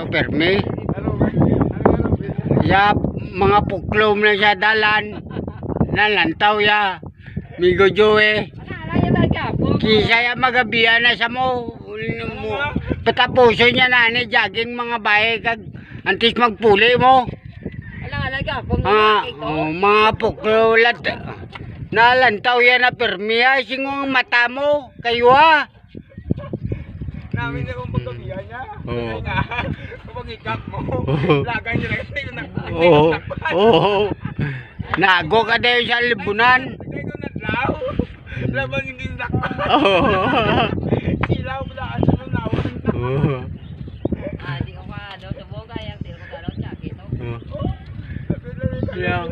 permi. Ya mga puklom na siya dalan. Nalantaw ya. Migo Joe. Kisa ya magabiya na sa mo. Patapuso niya na ni jogging mga bae kag antis magpuli mo. Mga puklo lat. Nalantaw ya na permi ya. Singong mata mo. Kayo ha. Namin na kung pagkabihan niya. Kapag ikap mo, lagay niya na kasi Oo. Nago ka daw sa libunan. Kaya ko nadlaw. Laban yung ginakpa. Silaw pala kasi nung nawan. Di ko pa daw sa boga yung tiro ko daw sa kito. Yeah.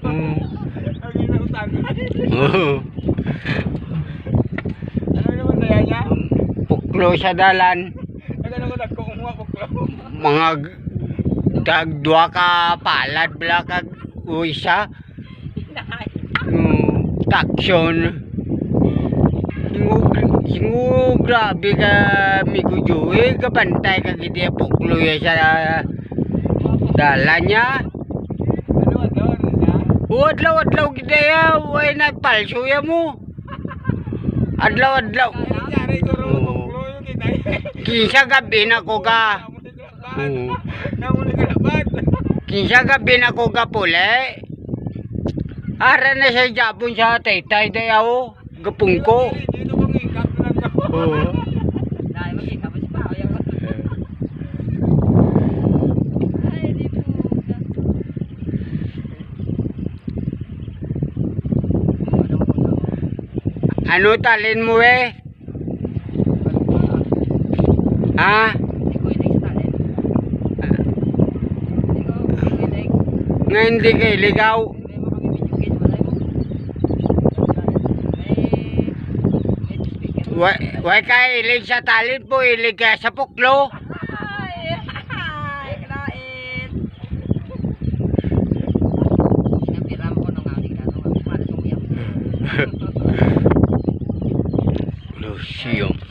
Ang inautang. Ano naman daya niya? Puklo sa dalan. Ano ko nagkuha puklo. Mga dagdwa ka palad bala kag uisa. Taksyon. Singo grabe ka migo Joey kabantay ka gidi puklo ya sa dalan niya. Adlaw gidi ya, way nagpalso ya mo. Adlaw. Kinsa gabi na ko ga. Kinsa gabi na ko ga puli. Ara na sa Japon sa taytay dayaw. Gapung ko. Ano talin mo eh? Ha? Nga hindi ka iligaw. Why ka ilig sa talin po, ilig ka sa puklo. Lucio.